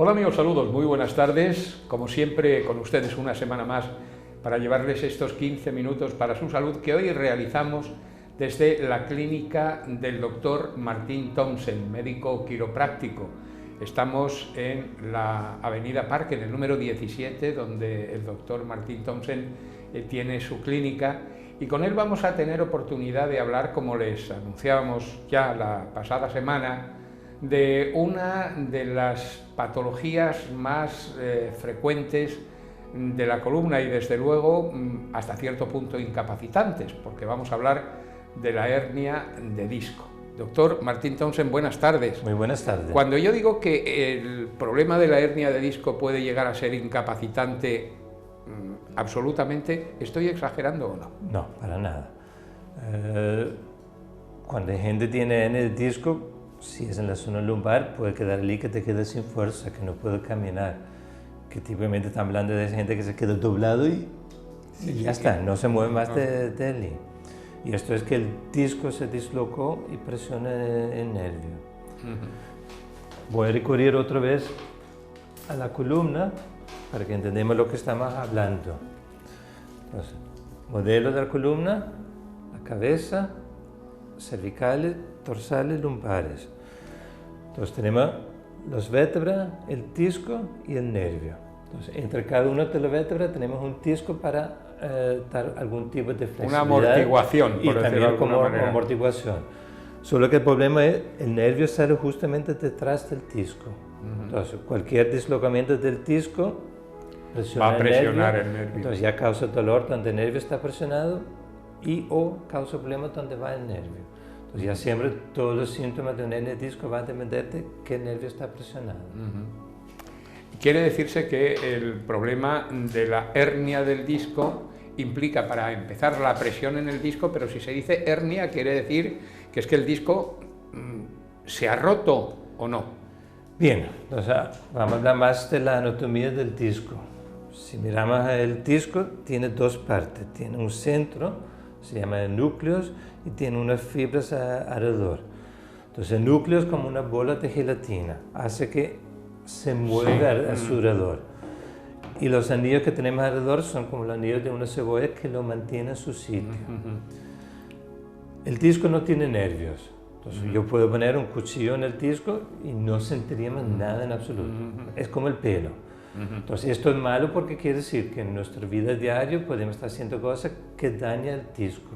Hola amigos, saludos, muy buenas tardes. Como siempre, con ustedes una semana más para llevarles estos 15 minutos para su salud que hoy realizamos desde la clínica del doctor Martín Townsend, médico quiropráctico. Estamos en la Avenida Parque, en el número 17, donde el doctor Martín Townsend tiene su clínica, y con él vamos a tener oportunidad de hablar, como les anunciábamos ya la pasada semana, de una de las patologías más frecuentes de la columna y desde luego hasta cierto punto incapacitantes, porque vamos a hablar de la hernia de disco. Doctor Martín Townsend, buenas tardes. Muy buenas tardes. Cuando yo digo que el problema de la hernia de disco puede llegar a ser incapacitante absolutamente, ¿estoy exagerando o no? No, para nada. Cuando la gente tiene hernia de disco, si es en la zona lumbar, puede quedar allí que te quedas sin fuerza, que no puede caminar. Que típicamente están hablando de gente que se queda doblado y ya está, no se mueve más de allí. Y esto es que el disco se dislocó y presiona el nervio. Voy a recurrir otra vez a la columna para que entendamos lo que estamos hablando. Entonces, modelo de la columna, la cabeza, cervicales, dorsales, lumbares. Entonces tenemos las vértebras, el disco y el nervio. Entonces, entre cada una de las vértebras tenemos un disco para dar algún tipo de flexibilidad. Una amortiguación, por y también como amortiguación. Solo que el problema es el nervio sale justamente detrás del disco. Entonces, cualquier dislocamiento del disco va a presionar el nervio. Entonces ya causa dolor donde el nervio está presionado y o causa problemas donde va el nervio. Entonces ya siempre todos los síntomas de una hernia de disco van a depender de que el nervio está presionado. Quiere decirse que el problema de la hernia del disco implica, para empezar, la presión en el disco, pero si se dice hernia quiere decir que es que el disco se ha roto o no. Bien, entonces vamos a hablar más de la anatomía del disco. Si miramos el disco, tiene dos partes. Tiene un centro, se llama núcleos, y tiene unas fibras alrededor. Entonces el núcleo es como una bola de gelatina, hace que se mueva a su alrededor. Y los anillos que tenemos alrededor son como los anillos de una cebolla que lo mantienen en su sitio. El disco no tiene nervios. Entonces yo puedo poner un cuchillo en el disco y no sentiríamos nada en absoluto. Es como el pelo. Entonces esto es malo porque quiere decir que en nuestra vida diaria podemos estar haciendo cosas que dañan el disco.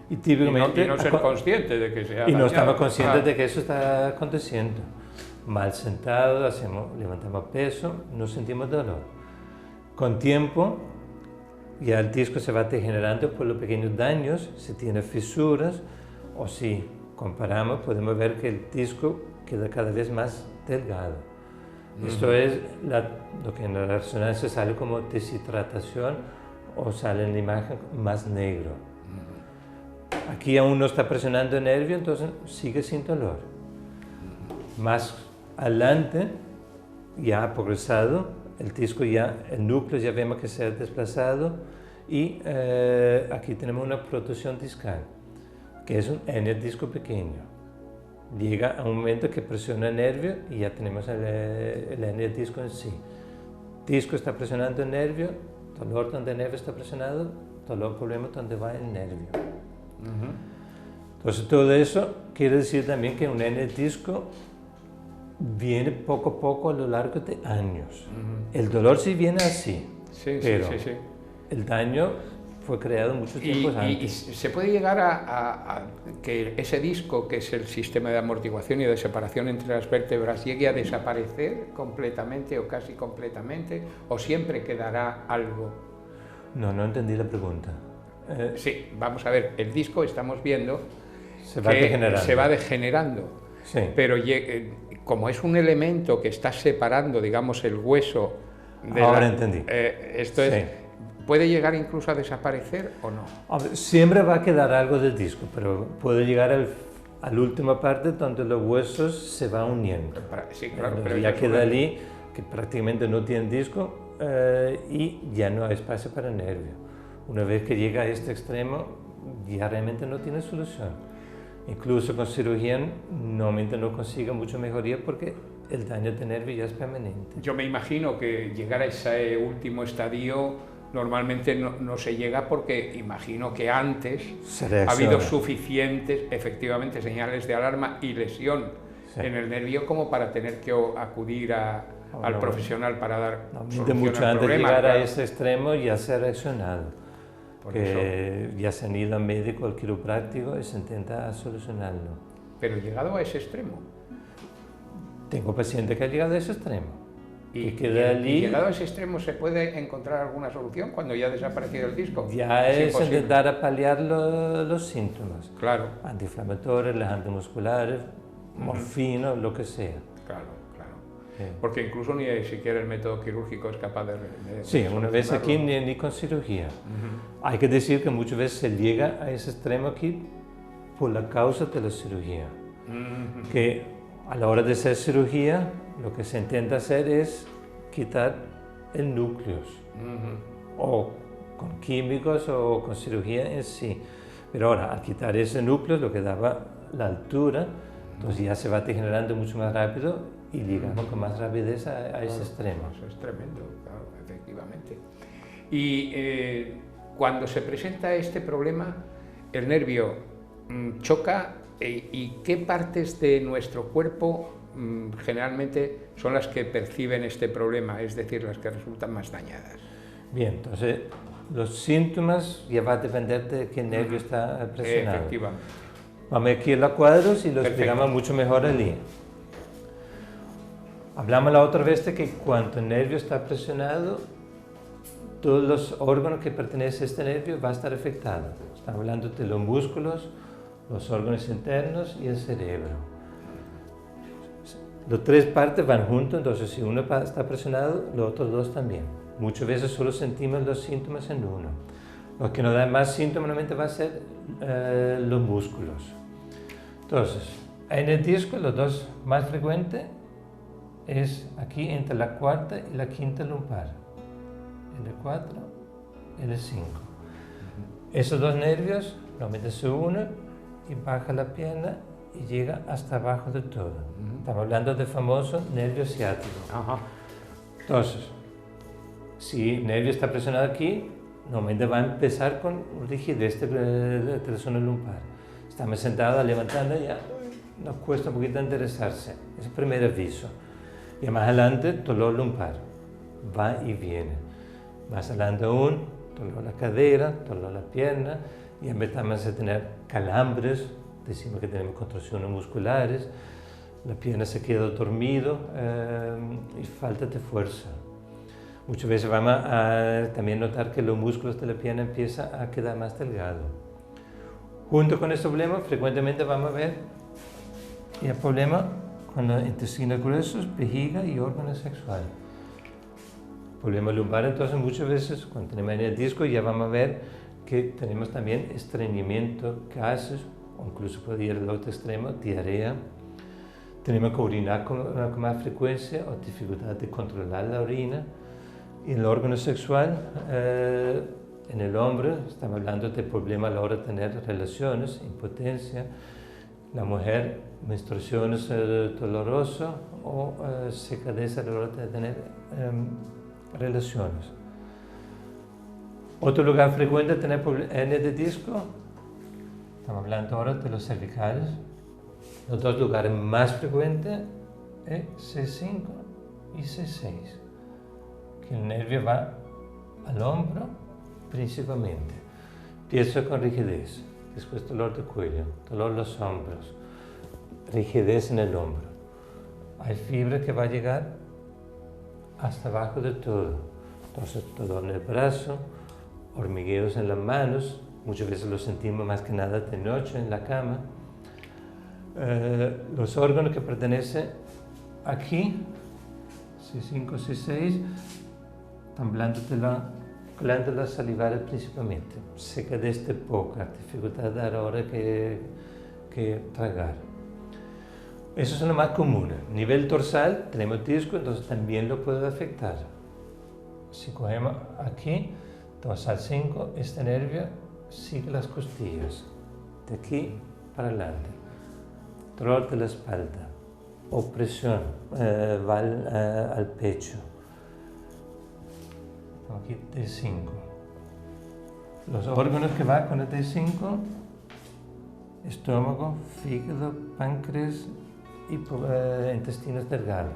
Y típicamente... Y no ser conscientes de que se ha dañado. Y no estamos conscientes de que eso está aconteciendo. Mal sentado, levantamos peso, no sentimos dolor. Con tiempo, ya el disco se va degenerando por los pequeños daños, se tiene fisuras, o si comparamos, podemos ver que el disco queda cada vez más delgado. Esto es lo que en la resonancia sale como deshidratación o sale en la imagen más negro. Aquí aún no está presionando el nervio, entonces sigue sin dolor. Más adelante, ya ha progresado, el disco el núcleo ya vemos que se ha desplazado y aquí tenemos una protrusión discal, que es un hernia de disco pequeño. Llega a un momento que presiona el nervio y ya tenemos el hernia de disco en sí. Disco está presionando el nervio, dolor donde el nervio está presionado, dolor, problema donde va el nervio. Entonces todo eso quiere decir también que un hernia de disco viene poco a poco a lo largo de años. El dolor sí viene así, pero el daño fue creado mucho tiempo antes. Y se puede llegar a que ese disco, que es el sistema de amortiguación y de separación entre las vértebras, llegue a desaparecer completamente o casi completamente, o siempre quedará algo. No entendí la pregunta. Sí, vamos a ver, el disco estamos viendo se va degenerando. Sí. Pero como es un elemento que está separando, digamos, el hueso de Ahora entendí. Esto es, ¿puede llegar incluso a desaparecer o no? Siempre va a quedar algo del disco, pero puede llegar a la última parte donde los huesos se van uniendo. Sí, claro. Pero ya queda allí que prácticamente no tiene disco y ya no hay espacio para el nervio. Una vez que llega a este extremo, ya realmente no tiene solución. Incluso con cirugía normalmente no consigue mucha mejoría porque el daño de nervio ya es permanente. Yo me imagino que llegar a ese último estadio normalmente no se llega porque imagino que antes ha habido suficientes, efectivamente, señales de alarma y lesión en el nervio como para tener que acudir al profesional para dar solución mucho al antes problema. De llegar claro. a ese extremo ya se ha reaccionado. Ya se han ido al médico, al quiropráctico y se intenta solucionarlo. Pero llegado a ese extremo. Tengo pacientes que han llegado a ese extremo. Y llegado a ese extremo, ¿se puede encontrar alguna solución cuando ya ha desaparecido el disco? Ya es intentar paliar los síntomas. Claro. Antiinflamatorios, relajantes musculares, morfina, lo que sea. Claro. Porque incluso ni siquiera el método quirúrgico es capaz de sí, una vez aquí ni con cirugía. Hay que decir que muchas veces se llega a ese extremo aquí por la causa de la cirugía. Que a la hora de hacer cirugía, lo que se intenta hacer es quitar el núcleo, o con químicos o con cirugía en sí. Pero ahora, al quitar ese núcleo, lo que daba la altura, entonces ya se va degenerando mucho más rápido y llegamos con más rapidez a ese extremo. Eso es tremendo, claro, efectivamente. Y cuando se presenta este problema, el nervio choca, ¿y qué partes de nuestro cuerpo generalmente son las que perciben este problema, es decir, las que resultan más dañadas? Bien, entonces los síntomas ya va a depender de qué nervio está presionado. Efectivamente. Vamos aquí a los cuadros y lo explicamos mucho mejor allí. Hablamos la otra vez de que cuando el nervio está presionado, todos los órganos que pertenecen a este nervio van a estar afectados. Estamos hablando de los músculos, los órganos internos y el cerebro. Las tres partes van juntos, entonces si uno está presionado, los otros dos también. Muchas veces solo sentimos los síntomas en uno. Lo que nos da más síntomas normalmente va a ser los músculos. Entonces, en el disco los dos más frecuentes es aquí entre la cuarta y la quinta lumbar. L4, L5. Esos dos nervios normalmente se unen y baja la pierna y llega hasta abajo de todo. Estamos hablando del famoso nervio ciático. Entonces, si el nervio está presionado aquí, normalmente va a empezar con rigidez de la zona lumbar. Estamos sentados, levantando, ya nos cuesta un poquito enderezarse. Es el primer aviso. Y más adelante, dolor lumbar. Va y viene. Más adelante aún, dolor la cadera, dolor la pierna, y empezamos a tener calambres, decimos que tenemos contracciones musculares, la pierna se queda dormido y falta de fuerza. Muchas veces vamos a también notar que los músculos de la pierna empiezan a quedar más delgados. Junto con este problema, frecuentemente vamos a ver el problema con los intestinos gruesos, vejiga y órganos sexuales. Problema lumbar, entonces muchas veces cuando tenemos en el disco ya vamos a ver que tenemos también estreñimiento, gases, o incluso puede ir al otro extremo, diarrea. Tenemos que orinar con más frecuencia o dificultad de controlar la orina. Y en el órgano sexual, en el hombre, estamos hablando de problemas a la hora de tener relaciones, impotencia. La mujer, menstruaciones dolorosas o secadez a la hora de tener relaciones. Otro lugar frecuente de tener hernias de disco, estamos hablando ahora de los cervicales. Los dos lugares más frecuentes es C5 y C6, que el nervio va al hombro principalmente. Empieza con rigidez, después dolor de cuello, dolor en los hombros, rigidez en el hombro. Hay fibra que va a llegar hasta abajo de todo. Entonces, dolor en el brazo, hormigueos en las manos, muchas veces lo sentimos más que nada de noche en la cama. Los órganos que pertenecen aquí, C5, C6, están hablando de la glándula salivares principalmente, secadez de boca, dificultad a la hora que tragar. Esos son los más comunes. A nivel dorsal tenemos disco, entonces también lo puede afectar. Si cogemos aquí, dorsal 5, este nervio sigue las costillas, de aquí para adelante. Dolor de la espalda, opresión va al pecho. Aquí T5. Los órganos que van con el T5, estómago, fígado, páncreas y intestinos delgados.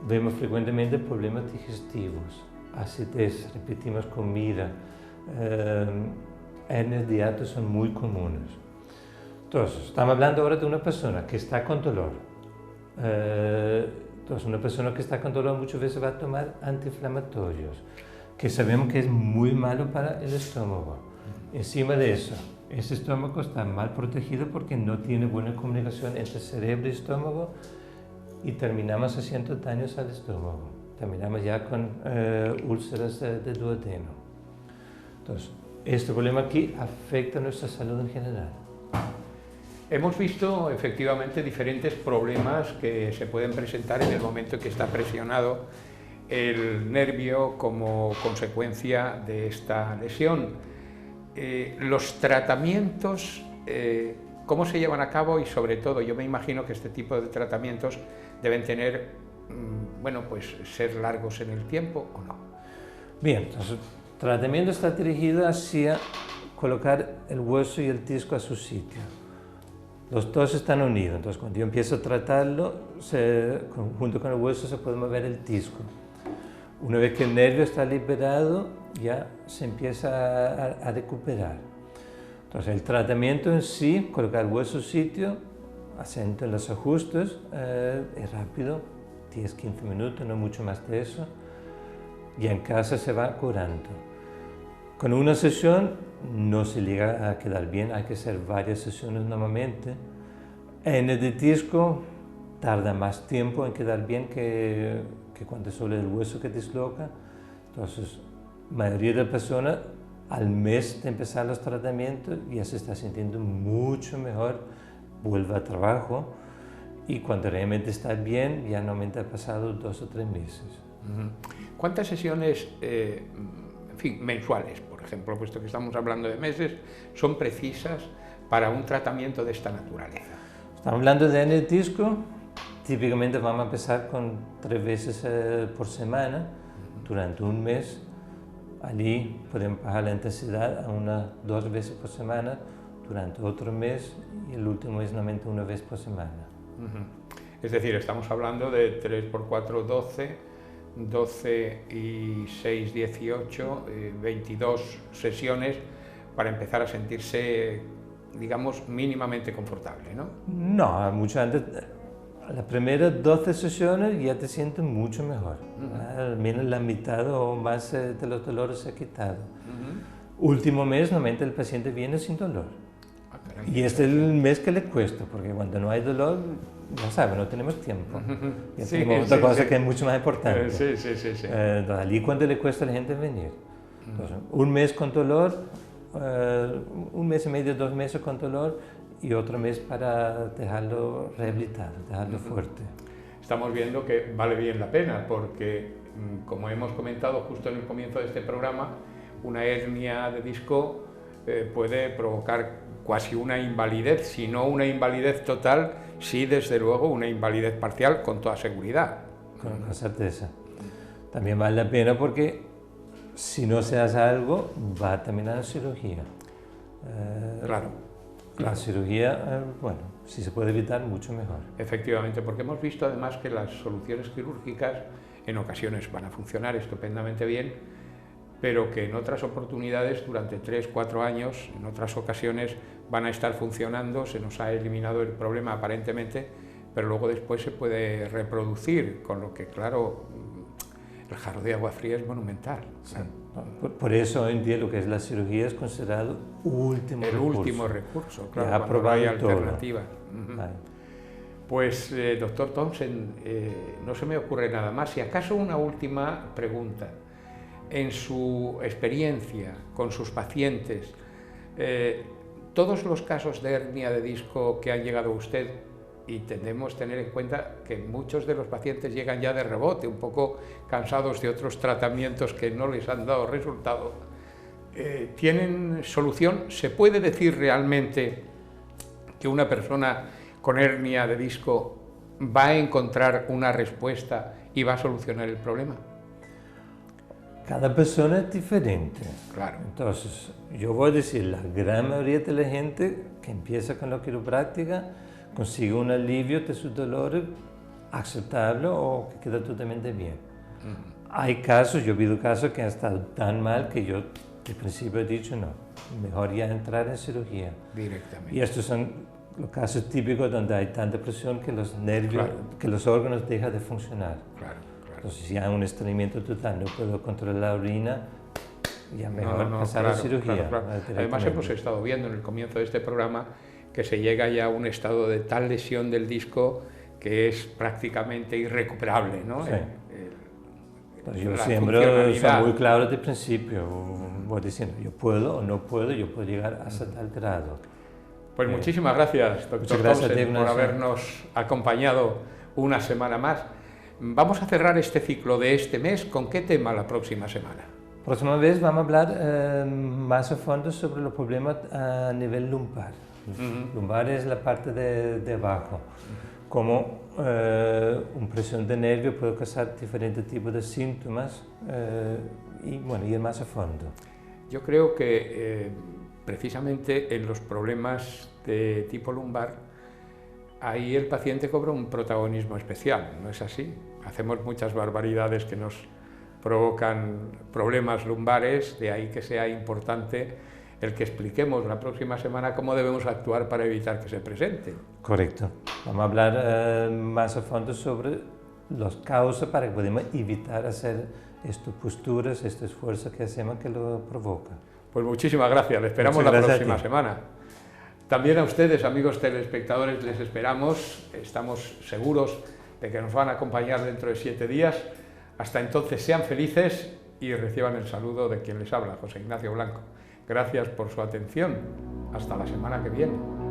Vemos frecuentemente problemas digestivos, acidez, repetimos comida, hernias de hiato son muy comunes. Entonces, estamos hablando ahora de una persona que está con dolor. Entonces, una persona que está con dolor muchas veces va a tomar antiinflamatorios, que sabemos que es muy malo para el estómago. Encima de eso, ese estómago está mal protegido porque no tiene buena comunicación entre cerebro y estómago y terminamos haciendo daños al estómago. Terminamos ya con úlceras de duodeno. Entonces, este problema aquí afecta a nuestra salud en general. Hemos visto efectivamente diferentes problemas que se pueden presentar en el momento en que está presionado el nervio como consecuencia de esta lesión. Los tratamientos, ¿cómo se llevan a cabo? Y sobre todo, yo me imagino que este tipo de tratamientos deben tener, bueno, pues ser largos en el tiempo o no. Bien, entonces el tratamiento está dirigido hacia colocar el hueso y el disco a su sitio. Los dos están unidos, entonces cuando yo empiezo a tratarlo, junto con el hueso se puede mover el disco. Una vez que el nervio está liberado, ya se empieza a recuperar. Entonces el tratamiento en sí, colocar el hueso a su sitio, haciendo los ajustes, es rápido, 10-15 minutos, no mucho más de eso, y en casa se va curando. Con una sesión no se llega a quedar bien, hay que hacer varias sesiones normalmente. En el disco tarda más tiempo en quedar bien que cuando es solo el hueso que disloca. Entonces, la mayoría de las personas al mes de empezar los tratamientos ya se está sintiendo mucho mejor, vuelve al trabajo y cuando realmente está bien ya normalmente ha pasado 2 o 3 meses. ¿Cuántas sesiones, en fin, mensuales, por ejemplo, puesto que estamos hablando de meses, son precisas para un tratamiento de esta naturaleza? Estamos hablando de hernia de disco, típicamente vamos a empezar con 3 veces por semana durante un mes. Allí podemos bajar la intensidad a unas 2 veces por semana durante otro mes y el último es normalmente 1 vez por semana. Es decir, estamos hablando de 3 por 4, 12, 12 y 6, 18, 22 sesiones para empezar a sentirse, digamos, mínimamente confortable, ¿no? No, mucho antes. Las primeras 12 sesiones ya te sientes mucho mejor. Al menos la mitad o más de los dolores se ha quitado. Último mes, normalmente el paciente viene sin dolor. Y este es el mes que le cuesta, porque cuando no hay dolor, ya sabe, no tenemos tiempo. Ya tenemos otra cosa que es mucho más importante. Entonces, allí cuando le cuesta a la gente venir. Entonces, un mes con dolor, un mes y medio, 2 meses con dolor, y otro mes para dejarlo rehabilitado, dejarlo fuerte. Estamos viendo que vale bien la pena porque, como hemos comentado justo en el comienzo de este programa, una hernia de disco puede provocar casi una invalidez, si no una invalidez total, sí desde luego una invalidez parcial con toda seguridad. Con certeza. También vale la pena porque si no se hace algo va a terminar la cirugía. Claro. La cirugía, bueno, si se puede evitar, mucho mejor. Efectivamente, porque hemos visto además que las soluciones quirúrgicas en ocasiones van a funcionar estupendamente bien, pero que en otras oportunidades, durante 3-4 años, en otras ocasiones van a estar funcionando, se nos ha eliminado el problema aparentemente, pero luego después se puede reproducir, con lo que, claro, el jarro de agua fría es monumental. Sí. Por eso hoy en día lo que es la cirugía es considerado último recurso. El último recurso, claro, ya cuando no hay alternativa. Pues, doctor Thomsen, no se me ocurre nada más. Si acaso una última pregunta. En su experiencia con sus pacientes, todos los casos de hernia de disco que han llegado a usted, y debemos tener en cuenta que muchos de los pacientes llegan ya de rebote, un poco cansados de otros tratamientos que no les han dado resultado, ¿tienen solución? ¿Se puede decir realmente que una persona con hernia de disco va a encontrar una respuesta y va a solucionar el problema? Cada persona es diferente. Claro. Entonces, yo voy a decir, la gran mayoría de la gente que empieza con la quiropráctica consigue un alivio de sus dolores aceptable o que queda totalmente bien. Hay casos, yo he visto casos que han estado tan mal que yo de principio he dicho no, mejor ya entrar en cirugía. Directamente. Y estos son los casos típicos donde hay tanta presión que los nervios, Claro. que los órganos dejan de funcionar. Claro, claro. Entonces, si hay un estreñimiento total, no puedo controlar la orina, ya mejor pasar claro, a cirugía. claro. Además, hemos estado viendo en el comienzo de este programa que se llega ya a un estado de tal lesión del disco que es prácticamente irrecuperable, ¿no? Sí. Pues yo La siempre funcionalidad. soy muy claro desde el principio, voy diciendo, yo puedo o no puedo, yo puedo llegar hasta tal grado. Pues muchísimas gracias, doctor Muchas gracias, Townsend, por Ignacio. habernos acompañado una semana más. Vamos a cerrar este ciclo de este mes. ¿Con qué tema la próxima semana? Próxima vez vamos a hablar más a fondo sobre los problemas a nivel lumbar. Lumbar es la parte de abajo. Como una presión de nervio puede causar diferentes tipos de síntomas y bueno, ir más a fondo. Yo creo que precisamente en los problemas de tipo lumbar, ahí el paciente cobra un protagonismo especial, ¿no es así? Hacemos muchas barbaridades que nos provocan problemas lumbares, de ahí que sea importante el que expliquemos la próxima semana cómo debemos actuar para evitar que se presenten. Correcto. Vamos a hablar más a fondo sobre las causas para que podamos evitar hacer estas posturas, este esfuerzo que hacemos que lo provoca. Pues muchísimas gracias, le esperamos Muchas la gracias próxima a ti. semana. También a ustedes, amigos telespectadores, les esperamos. Estamos seguros de que nos van a acompañar dentro de 7 días. Hasta entonces, sean felices y reciban el saludo de quien les habla, José Ignacio Blanco. Gracias por su atención. Hasta la semana que viene.